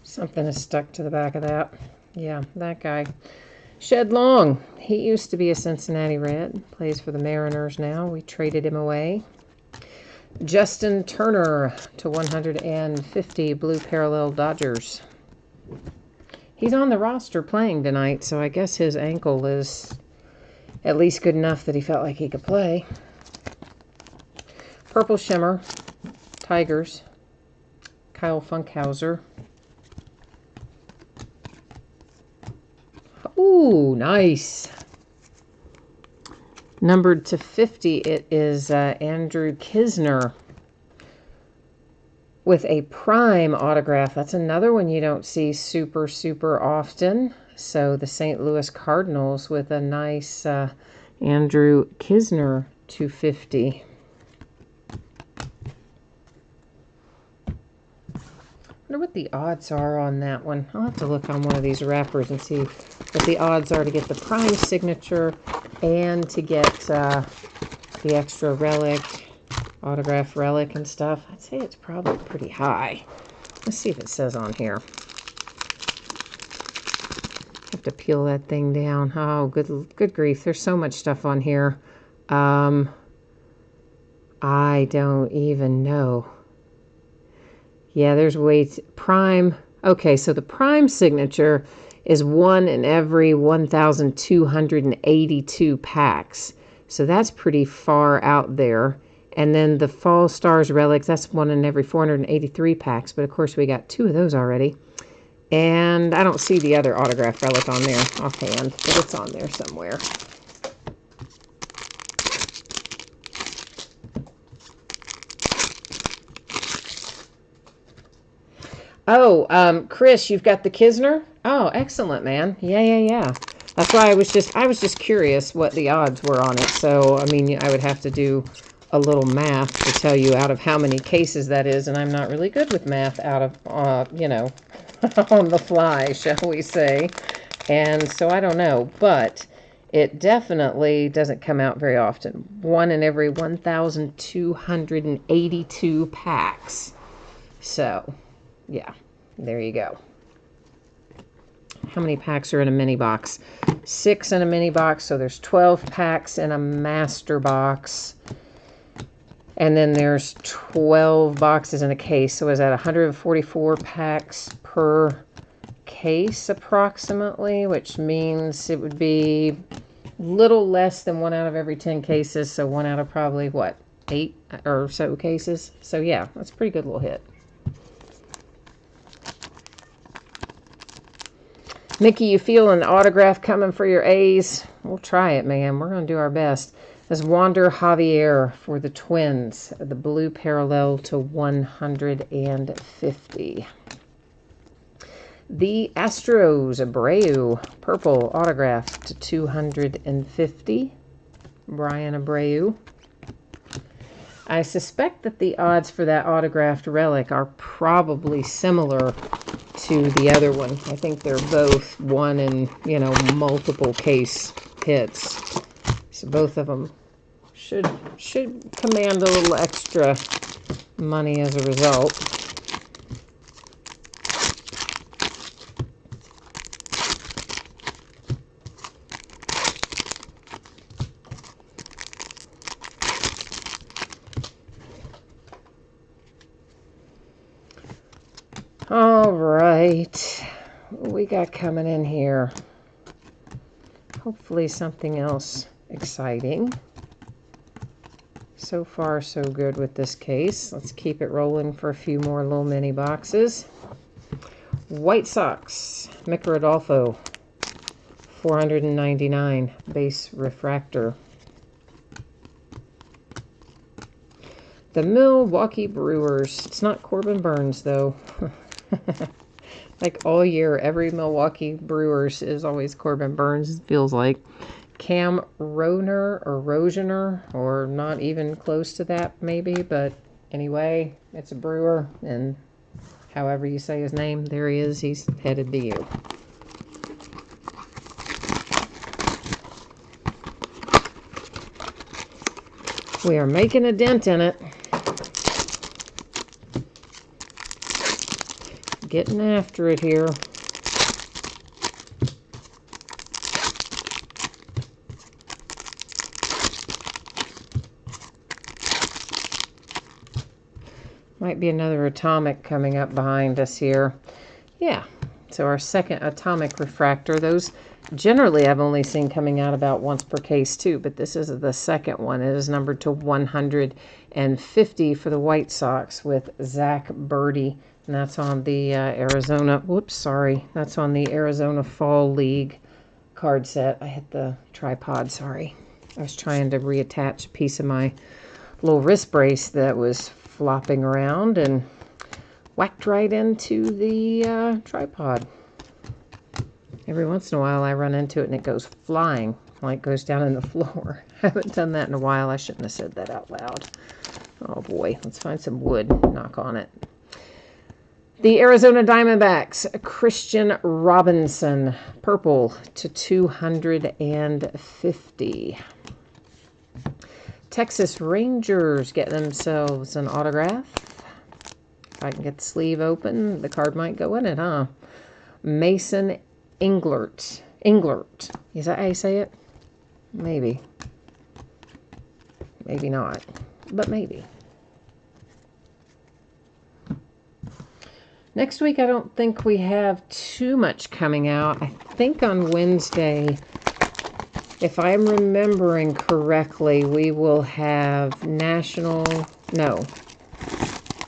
[SPEAKER 1] Something is stuck to the back of that. Yeah, that guy. Shed Long. He used to be a Cincinnati Red. Plays for the Mariners now. We traded him away. Justin Turner to 150, Blue Parallel Dodgers. He's on the roster playing tonight, so I guess his ankle is at least good enough that he felt like he could play. Purple Shimmer, Tigers, Kyle Funkhauser. Ooh, nice. Numbered to 50, it is Andrew Knizner with a prime autograph. That's another one you don't see super often. So the St. Louis Cardinals with a nice Andrew Knizner 250. I wonder what the odds are on that one. I'll have to look on one of these wrappers and see what the odds are to get the prime signature and to get the extra relic, autograph relic and stuff. I'd say it's probably pretty high. Let's see if it says on here. Have to peel that thing down. Oh, good grief. There's so much stuff on here. I don't even know. Yeah, there's prime. Okay, so the prime signature is 1 in every 1,282 packs. So that's pretty far out there. And then the Fall Stars Relics, that's 1 in every 483 packs. But of course, we got 2 of those already. And I don't see the other autograph relic on there offhand, but it's on there somewhere. Oh, Chris, you've got the Knizner? Oh, excellent, man. Yeah. That's why I was just curious what the odds were on it. So, I mean, I would have to do a little math to tell you out of how many cases that is, and I'm not really good with math out of, on the fly, shall we say. And so I don't know, but it definitely doesn't come out very often. 1 in every 1,282 packs. So, yeah, there you go. how many packs are in a mini box? 6 in a mini box, so there's 12 packs in a master box. And then there's 12 boxes in a case. So is that 144 packs per case approximately, which means it would be a little less than 1 out of every 10 cases. So 1 out of probably, what, 8 or so cases. So yeah, that's a pretty good little hit. Mickey, you feel an autograph coming for your A's? We'll try it, man. We're going to do our best. This Wander Javier for the Twins. The blue parallel to 150. The Astros, Abreu, purple autograph to 250. Brian Abreu. I suspect that the odds for that autographed relic are probably similar to the other one. I think they're both 1 in, multiple case hits. So both of them should command a little extra money as a result. All right, what we got coming in here? Hopefully something else exciting. So far, so good with this case. Let's keep it rolling for a few more little mini boxes. White Sox, Mick Rodolfo, 499 base refractor. The Milwaukee Brewers. It's not Corbin Burns, though. Like all year, every Milwaukee Brewers is always Corbin Burns, it feels like. Cam Rosener, or not even close to that, maybe. But anyway, it's a Brewer, and however you say his name, there he is. He's headed to you. We are making a dent in it. Getting after it here. Might be another atomic coming up behind us here. Yeah, so our second atomic refractor. Those generally I've only seen coming out about once per case too, but this is the second one. It is numbered to 150 for the White Sox with Zach Birdie. And that's on the Arizona, that's on the Arizona Fall League card set. I hit the tripod, sorry. I was trying to reattach a piece of my little wrist brace that was flopping around and whacked right into the tripod. Every once in a while I run into it and it goes flying, like goes down in the floor. I haven't done that in a while. I shouldn't have said that out loud. Oh boy, let's find some wood, knock on it. The Arizona Diamondbacks, Christian Robinson, purple to 250. Texas Rangers getting themselves an autograph. If I can get the sleeve open, the card might go in it, huh? Mason Englert. Is that how you say it? Maybe. Maybe not, but maybe. Next week, I don't think we have too much coming out. I think on Wednesday, if I'm remembering correctly, we will have national... No,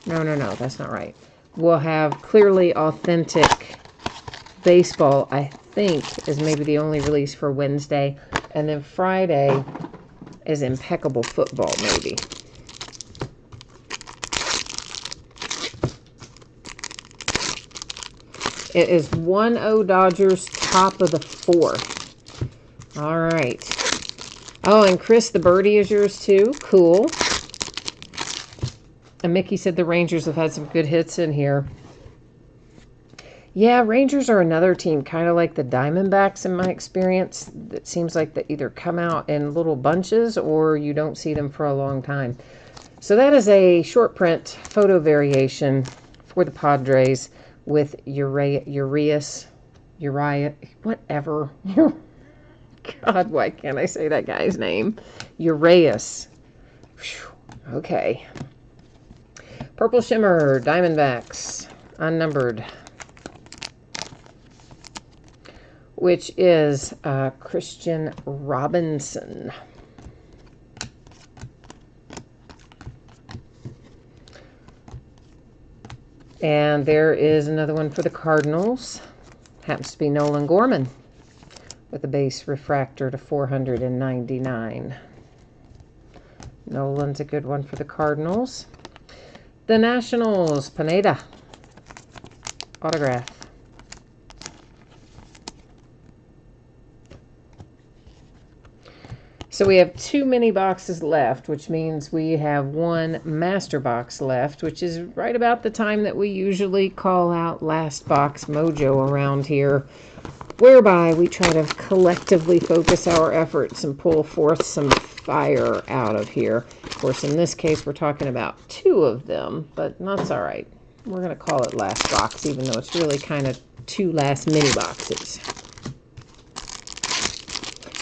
[SPEAKER 1] that's not right. We'll have Clearly Authentic Baseball, I think, is maybe the only release for Wednesday. And then Friday is Impeccable Football, maybe. It is 1-0 Dodgers, top of the 4th. All right. Oh, and Chris, the birdie is yours too. Cool. And Mickey said the Rangers have had some good hits in here. Yeah, Rangers are another team, kind of like the Diamondbacks in my experience. It seems like they either come out in little bunches or you don't see them for a long time. So that is a short print photo variation for the Padres with Urias. Uriah, whatever. God, why can't I say that guy's name? Urias. Whew. Okay. Purple Shimmer, Diamondbacks, unnumbered, which is Christian Robinson. And there is another one for the Cardinals. Happens to be Nolan Gorman with a base refractor to 499. Nolan's a good one for the Cardinals. The Nationals, Pineda, autograph. So we have 2 mini boxes left, which means we have 1 master box left, which is right about the time that we usually call out Last Box Mojo around here, whereby we try to collectively focus our efforts and pull forth some fire out of here. Of course, in this case, we're talking about 2 of them, but that's all right. We're going to call it Last Box, even though it's really kind of 2 last mini boxes.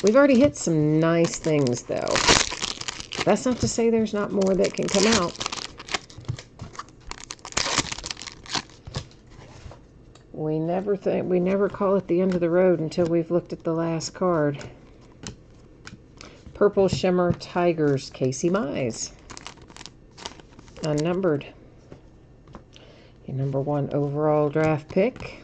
[SPEAKER 1] We've already hit some nice things, though. That's not to say there's not more that can come out. We never call it the end of the road until we've looked at the last card. Purple Shimmer Tigers, Casey Mize. Unnumbered. Your number 1 overall draft pick.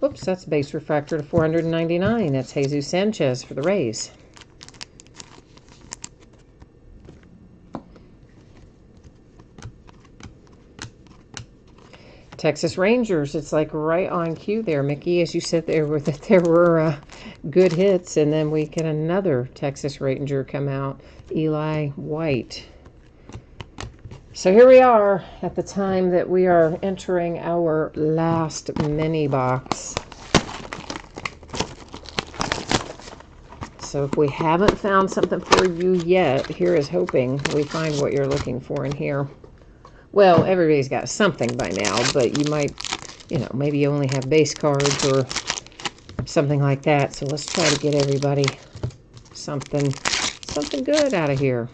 [SPEAKER 1] Oops, that's base refractor to 499. That's Jesus Sanchez for the Rays. Texas Rangers, it's like right on cue there, Mickey, as you said there were good hits, and then we get another Texas Ranger come out, Eli White. So here we are at the time that we are entering our last mini box. So if we haven't found something for you yet, here is hoping we find what you're looking for in here. Well, everybody's got something by now, but you might, maybe you only have base cards or something like that. So let's try to get everybody something good out of here.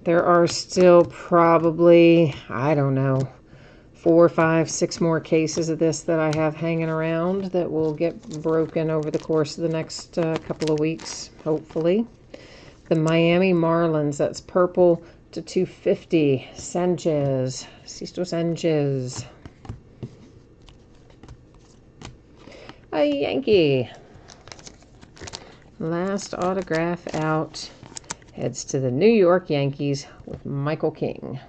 [SPEAKER 1] There are still probably, I don't know, 4, 5, 6 more cases of this that I have hanging around that will get broken over the course of the next couple of weeks, hopefully. The Miami Marlins, that's purple to 250. Sanchez, Sisto Sanchez. A Yankee. Last autograph out. Heads to the New York Yankees with Michael King.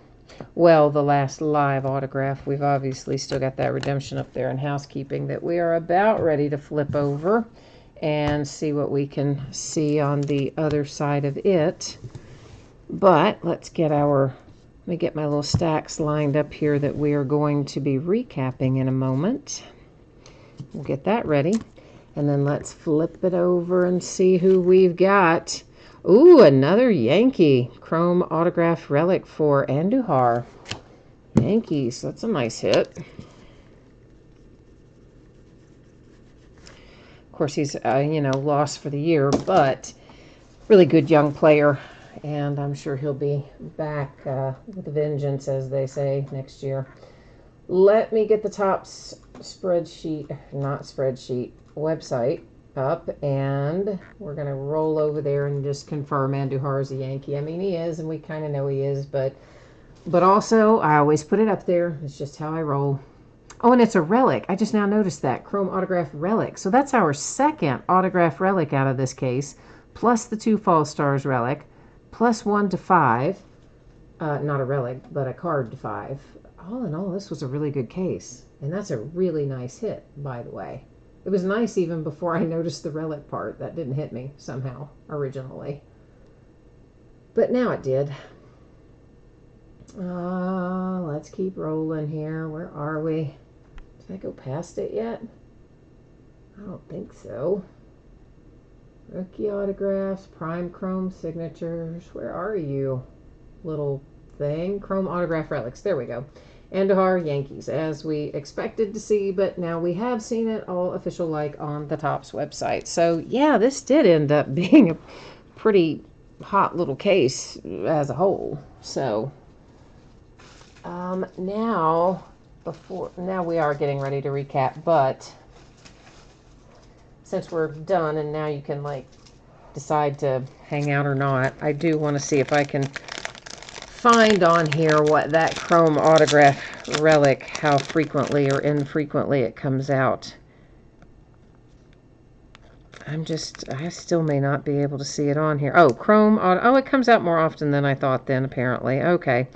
[SPEAKER 1] Well, the last live autograph. We've obviously still got that redemption up there in housekeeping that we are about ready to flip over and see what we can see on the other side of it. But let me get my little stacks lined up here that we are going to be recapping in a moment. We'll get that ready. And then let's flip it over and see who we've got. Ooh, another Yankee chrome autograph relic for Andujar. Yankees, that's a nice hit. Of course, he's, lost for the year, but really good young player. And I'm sure he'll be back with a vengeance, as they say, next year. Let me get the top website up, and we're going to roll over there and just confirm Andujar is a Yankee. I mean, he is, and we kind of know he is, but also I always put it up there. It's just how I roll. Oh, and it's a relic. I just now noticed that. Chrome autograph relic. So that's our second autograph relic out of this case, plus the 2 Fall Stars relic, plus 1 to 5. Not a relic, but a card to 5. All in all, this was a really good case. And that's a really nice hit, by the way. It was nice even before I noticed the relic part. That didn't hit me somehow originally. But now it did. Let's keep rolling here. Where are we? Did I go past it yet? I don't think so. Rookie autographs, prime chrome signatures. Where are you, little thing? Chrome autograph relics. There we go. Andujar, Yankees, as we expected to see, but now we have seen it all official like on the Topps website. So yeah, this did end up being a pretty hot little case as a whole. So now we are getting ready to recap, but since we're done and now you can like decide to hang out or not, I do want to see if I can find on here what that chrome autograph relic, how frequently or infrequently it comes out. I still may not be able to see it on here. Oh, chrome, oh, it comes out more often than I thought then, apparently. Okay.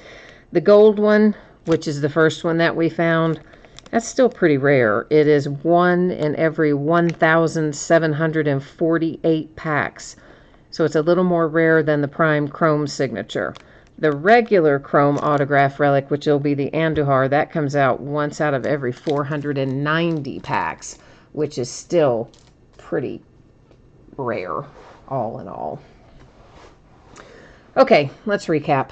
[SPEAKER 1] The gold one, which is the first one that we found, that's still pretty rare. It is 1 in every 1,748 packs. So it's a little more rare than the prime chrome signature. The regular chrome autograph relic, which will be the Andujar, that comes out once out of every 490 packs, which is still pretty rare, all in all. Okay, let's recap.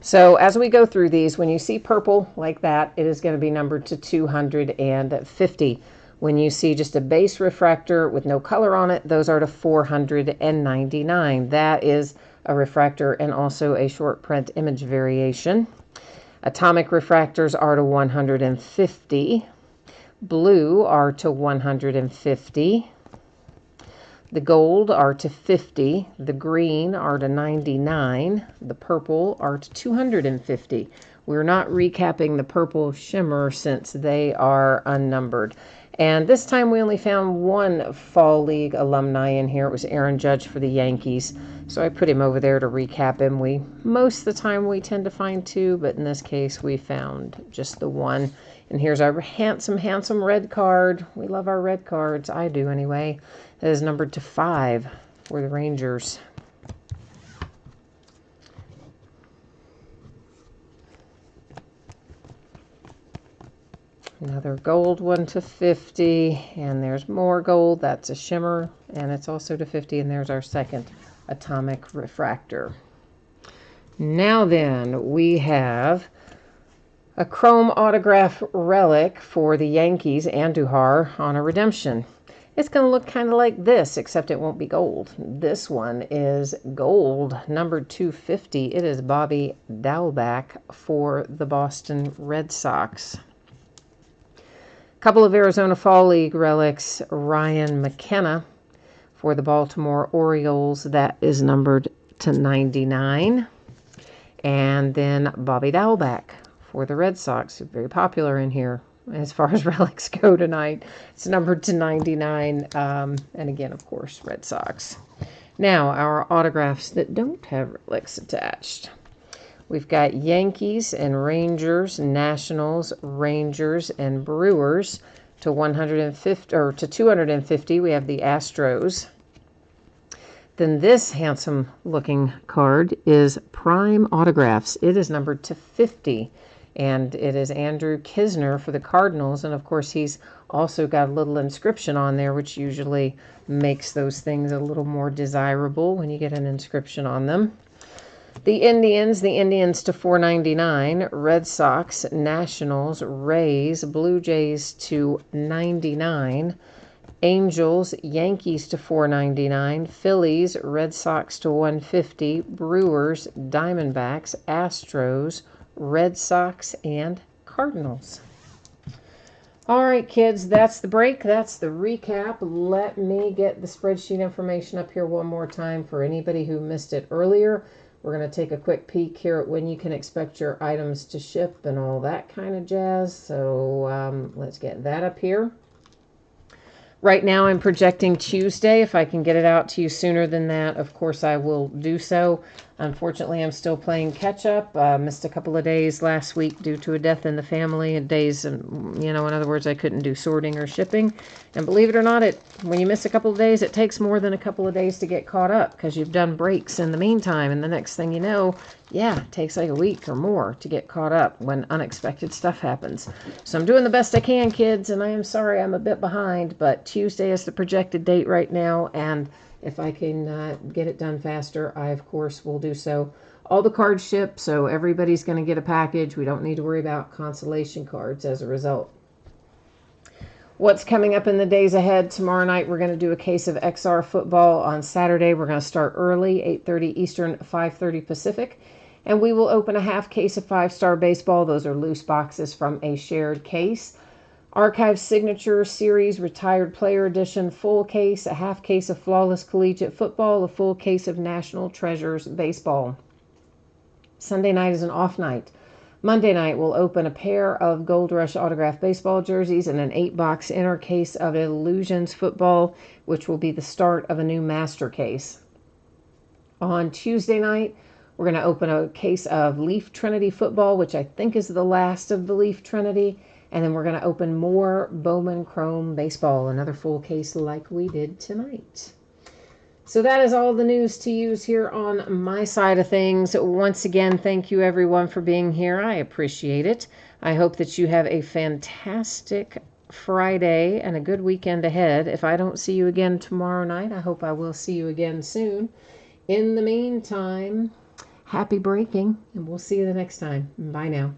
[SPEAKER 1] So as we go through these, when you see purple like that, it is going to be numbered to 250. When you see just a base refractor with no color on it, those are to 499. That is a refractor and also a short print image variation. Atomic refractors are to 150. Blue are to 150. The gold are to 50. The green are to 99. The purple are to 250. We're not recapping the purple shimmer since they are unnumbered. And this time we only found one Fall League alumni in here. It was Aaron Judge for the Yankees. So I put him over there to recap him. Most of the time we tend to find two, but in this case we found just the one. And here's our handsome, handsome red card. We love our red cards. I do anyway. It is numbered to 5 for the Rangers. Another gold one to 50, and there's more gold. That's a shimmer, and it's also to 50, and there's our second atomic refractor. Now then, we have a chrome autograph relic for the Yankees, Andujar, on a redemption. It's going to look kind of like this, except it won't be gold. This one is gold, numbered 250. It is Bobby Dalbec for the Boston Red Sox. Couple of Arizona Fall League relics, Ryan McKenna for the Baltimore Orioles. That is numbered to 99. And then Bobby Dalbec for the Red Sox, very popular in here as far as relics go tonight. It's numbered to 99. And again, of course, Red Sox. Now, our autographs that don't have relics attached. We've got Yankees and Rangers, Nationals, Rangers, and Brewers to 150 or to 250. We have the Astros. Then this handsome looking card is Prime Autographs. It is numbered to 50. And it is Andrew Knizner for the Cardinals. And of course, he's also got a little inscription on there, which usually makes those things a little more desirable when you get an inscription on them. The Indians to 499. Red Sox, Nationals, Rays, Blue Jays to 99. Angels, Yankees to 499. Phillies, Red Sox to 150. Brewers, Diamondbacks, Astros, Red Sox, and Cardinals. All right, kids, that's the break. That's the recap. Let me get the spreadsheet information up here one more time for anybody who missed it earlier. We're going to take a quick peek here at when you can expect your items to ship and all that kind of jazz. So let's get that up here. Right now, I'm projecting Tuesday. If I can get it out to you sooner than that, of course, I will do so. Unfortunately, I'm still playing catch up. Missed a couple of days last week due to a death in the family, and days, and in other words, I couldn't do sorting or shipping. And believe it or not, when you miss a couple of days, it takes more than a couple of days to get caught up because you've done breaks in the meantime. And the next thing you know, it takes like a week or more to get caught up when unexpected stuff happens. So I'm doing the best I can, kids, and I am sorry I'm a bit behind, but Tuesday is the projected date right now, and if I can get it done faster, I, of course, will do so. All the cards ship, so everybody's going to get a package. We don't need to worry about consolation cards as a result. What's coming up in the days ahead? Tomorrow night, we're going to do a case of XR football. On Saturday, we're going to start early, 8:30 Eastern, 5:30 Pacific. And we will open a half case of 5-star baseball. Those are loose boxes from a shared case. Archive Signature Series Retired Player Edition full case, a half case of Flawless Collegiate Football, a full case of National Treasures Baseball. Sunday night is an off night. Monday night, we'll open a pair of Gold Rush autographed baseball jerseys and an 8-box inner case of Illusions Football, which will be the start of a new master case. On Tuesday night, we're going to open a case of Leaf Trinity Football, which I think is the last of the Leaf Trinity. And then we're going to open more Bowman Chrome Baseball, another full case like we did tonight. So that is all the news to use here on my side of things. Once again, thank you everyone for being here. I appreciate it. I hope that you have a fantastic Friday and a good weekend ahead. If I don't see you again tomorrow night, I hope I will see you again soon. In the meantime, happy breaking, and we'll see you the next time. Bye now.